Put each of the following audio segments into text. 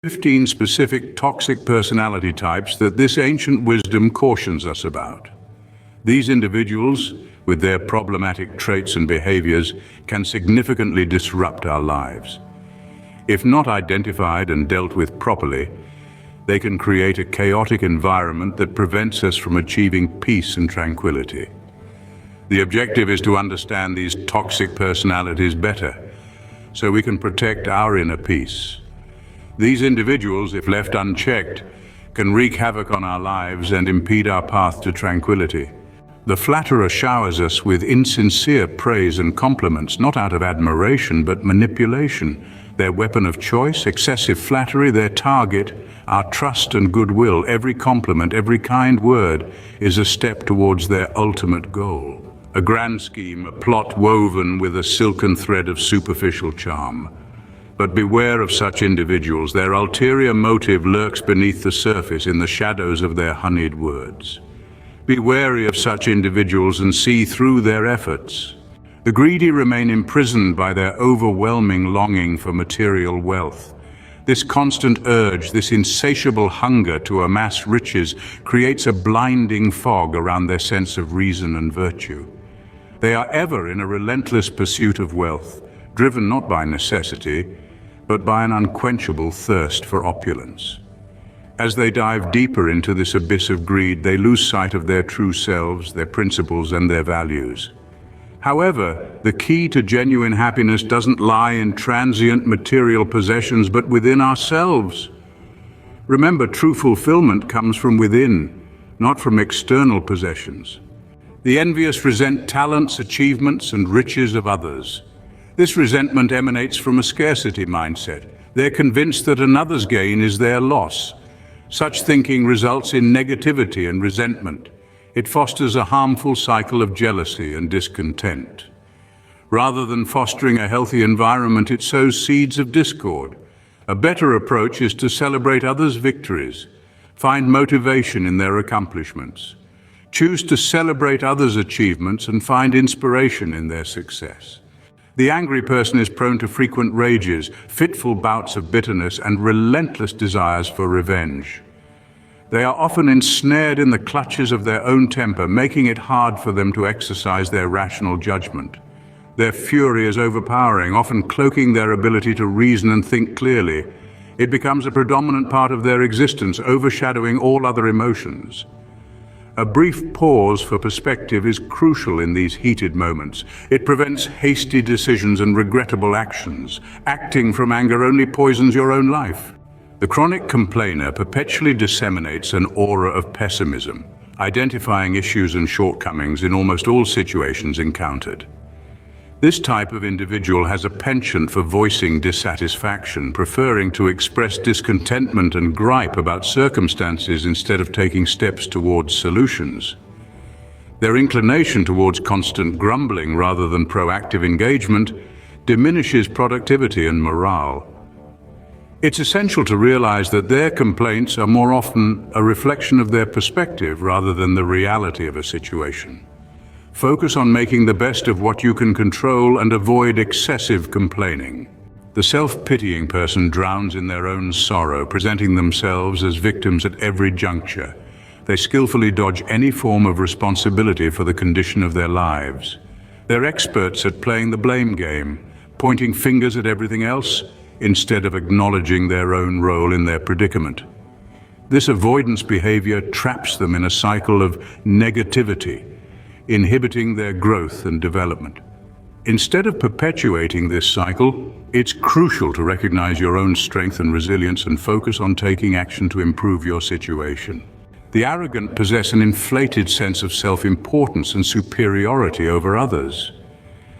15 specific toxic personality types that this ancient wisdom cautions us about. These individuals, with their problematic traits and behaviors, can significantly disrupt our lives. If not identified and dealt with properly, they can create a chaotic environment that prevents us from achieving peace and tranquility. The objective is to understand these toxic personalities better, so we can protect our inner peace. These individuals, if left unchecked, can wreak havoc on our lives and impede our path to tranquility. The flatterer showers us with insincere praise and compliments, not out of admiration but manipulation. Their weapon of choice, excessive flattery, their target, our trust and goodwill. Every compliment, every kind word is a step towards their ultimate goal. A grand scheme, a plot woven with a silken thread of superficial charm. But beware of such individuals. Their ulterior motive lurks beneath the surface in the shadows of their honeyed words. Be wary of such individuals and see through their efforts. The greedy remain imprisoned by their overwhelming longing for material wealth. This constant urge, this insatiable hunger to amass riches, creates a blinding fog around their sense of reason and virtue. They are ever in a relentless pursuit of wealth, driven not by necessity, but by an unquenchable thirst for opulence. As they dive deeper into this abyss of greed, they lose sight of their true selves, their principles, and their values. However, the key to genuine happiness doesn't lie in transient material possessions, but within ourselves. Remember, true fulfillment comes from within, not from external possessions. The envious resent talents, achievements, and riches of others. This resentment emanates from a scarcity mindset. They're convinced that another's gain is their loss. Such thinking results in negativity and resentment. It fosters a harmful cycle of jealousy and discontent. Rather than fostering a healthy environment, it sows seeds of discord. A better approach is to celebrate others' victories. Find motivation in their accomplishments. Choose to celebrate others' achievements and find inspiration in their success. The angry person is prone to frequent rages, fitful bouts of bitterness, and relentless desires for revenge. They are often ensnared in the clutches of their own temper, making it hard for them to exercise their rational judgment. Their fury is overpowering, often cloaking their ability to reason and think clearly. It becomes a predominant part of their existence, overshadowing all other emotions. A brief pause for perspective is crucial in these heated moments. It prevents hasty decisions and regrettable actions. Acting from anger only poisons your own life. The chronic complainer perpetually disseminates an aura of pessimism, identifying issues and shortcomings in almost all situations encountered. This type of individual has a penchant for voicing dissatisfaction, preferring to express discontentment and gripe about circumstances instead of taking steps towards solutions. Their inclination towards constant grumbling rather than proactive engagement diminishes productivity and morale. It's essential to realize that their complaints are more often a reflection of their perspective rather than the reality of a situation. Focus on making the best of what you can control and avoid excessive complaining. The self-pitying person drowns in their own sorrow, presenting themselves as victims at every juncture. They skillfully dodge any form of responsibility for the condition of their lives. They're experts at playing the blame game, pointing fingers at everything else instead of acknowledging their own role in their predicament. This avoidance behavior traps them in a cycle of negativity, inhibiting their growth and development. Instead of perpetuating this cycle, it's crucial to recognize your own strength and resilience and focus on taking action to improve your situation. The arrogant possess an inflated sense of self-importance and superiority over others.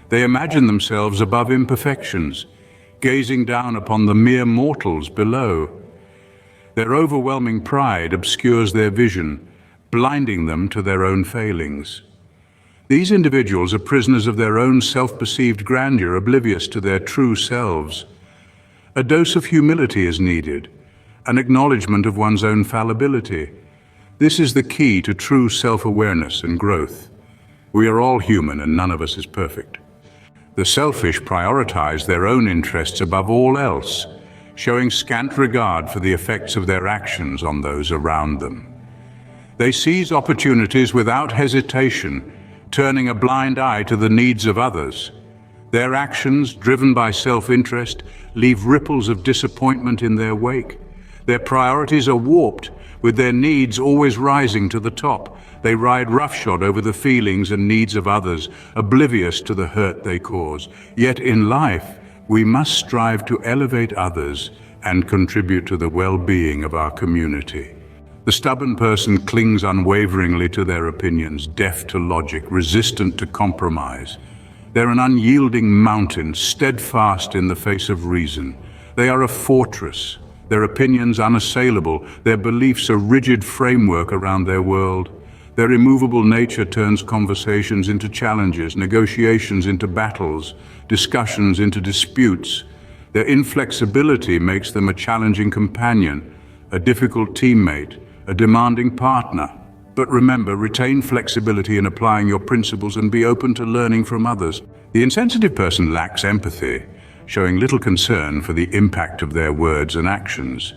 They imagine themselves above imperfections, gazing down upon the mere mortals below. Their overwhelming pride obscures their vision, blinding them to their own failings. These individuals are prisoners of their own self-perceived grandeur, oblivious to their true selves. A dose of humility is needed, an acknowledgement of one's own fallibility. This is the key to true self-awareness and growth. We are all human and none of us is perfect. The selfish prioritize their own interests above all else, showing scant regard for the effects of their actions on those around them. They seize opportunities without hesitation, turning a blind eye to the needs of others. Their actions, driven by self-interest, leave ripples of disappointment in their wake. Their priorities are warped, with their needs always rising to the top. They ride roughshod over the feelings and needs of others, oblivious to the hurt they cause. Yet in life, we must strive to elevate others and contribute to the well-being of our community. The stubborn person clings unwaveringly to their opinions, deaf to logic, resistant to compromise. They're an unyielding mountain, steadfast in the face of reason. They are a fortress, their opinions unassailable, their beliefs a rigid framework around their world. Their immovable nature turns conversations into challenges, negotiations into battles, discussions into disputes. Their inflexibility makes them a challenging companion, a difficult teammate, a demanding partner. But remember, retain flexibility in applying your principles and be open to learning from others. The insensitive person lacks empathy, showing little concern for the impact of their words and actions.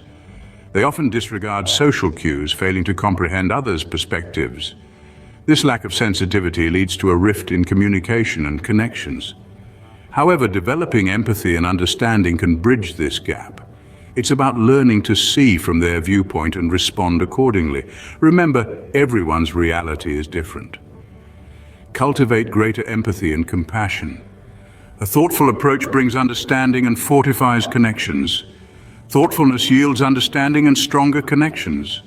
They often disregard social cues, failing to comprehend others' perspectives. This lack of sensitivity leads to a rift in communication and connections. However, developing empathy and understanding can bridge this gap. It's about learning to see from their viewpoint and respond accordingly. Remember, everyone's reality is different. Cultivate greater empathy and compassion. A thoughtful approach brings understanding and fortifies connections. Thoughtfulness yields understanding and stronger connections.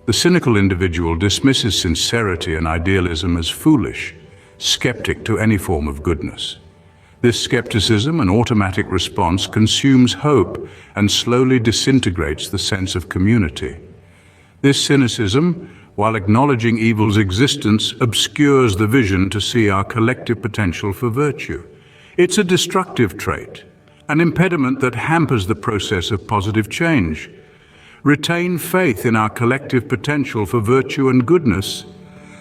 The cynical individual dismisses sincerity and idealism as foolish, skeptic to any form of goodness. This skepticism and automatic response consumes hope and slowly disintegrates the sense of community. This cynicism, while acknowledging evil's existence, obscures the vision to see our collective potential for virtue. It's a destructive trait, an impediment that hampers the process of positive change. Retain faith in our collective potential for virtue and goodness.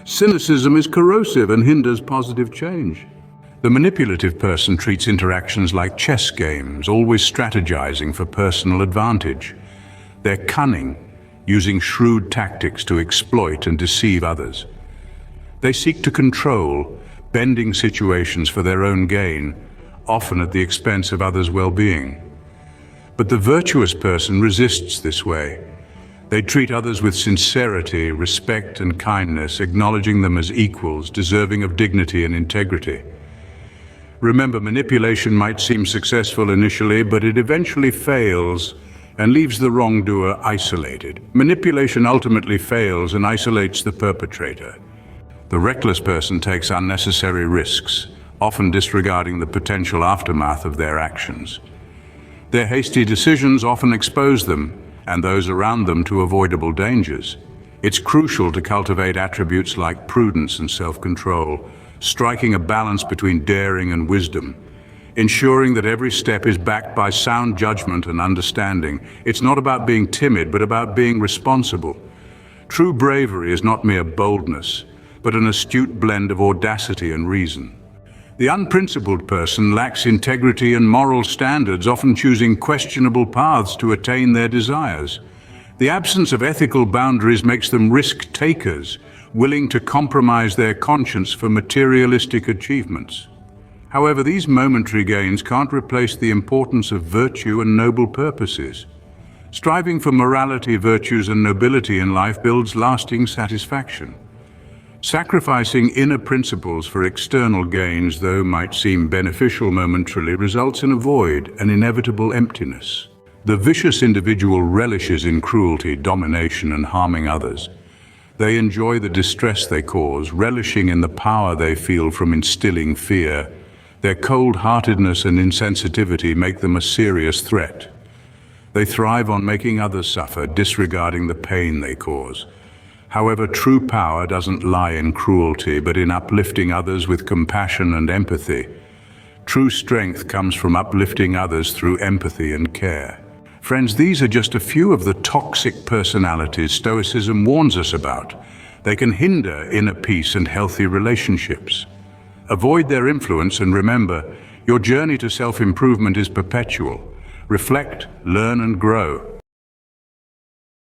Cynicism is corrosive and hinders positive change. The manipulative person treats interactions like chess games, always strategizing for personal advantage. They're cunning, using shrewd tactics to exploit and deceive others. They seek to control, bending situations for their own gain, often at the expense of others' well-being. But the virtuous person resists this way. They treat others with sincerity, respect, and kindness, acknowledging them as equals, deserving of dignity and integrity. Remember, manipulation might seem successful initially, but it eventually fails and leaves the wrongdoer isolated. Manipulation ultimately fails and isolates the perpetrator. The reckless person takes unnecessary risks, often disregarding the potential aftermath of their actions. Their hasty decisions often expose them and those around them to avoidable dangers. It's crucial to cultivate attributes like prudence and self-control, striking a balance between daring and wisdom, ensuring that every step is backed by sound judgment and understanding. It's not about being timid, but about being responsible. True bravery is not mere boldness, but an astute blend of audacity and reason. The unprincipled person lacks integrity and moral standards, often choosing questionable paths to attain their desires. The absence of ethical boundaries makes them risk-takers, willing to compromise their conscience for materialistic achievements. However, these momentary gains can't replace the importance of virtue and noble purposes. Striving for morality, virtues, and nobility in life builds lasting satisfaction. Sacrificing inner principles for external gains, though might seem beneficial momentarily, results in a void, an inevitable emptiness. The vicious individual relishes in cruelty, domination, and harming others. They enjoy the distress they cause, relishing in the power they feel from instilling fear. Their cold-heartedness and insensitivity make them a serious threat. They thrive on making others suffer, disregarding the pain they cause. However, true power doesn't lie in cruelty, but in uplifting others with compassion and empathy. True strength comes from uplifting others through empathy and care. Friends, these are just a few of the toxic personalities Stoicism warns us about. They can hinder inner peace and healthy relationships. Avoid their influence and remember, your journey to self-improvement is perpetual. Reflect, learn and grow.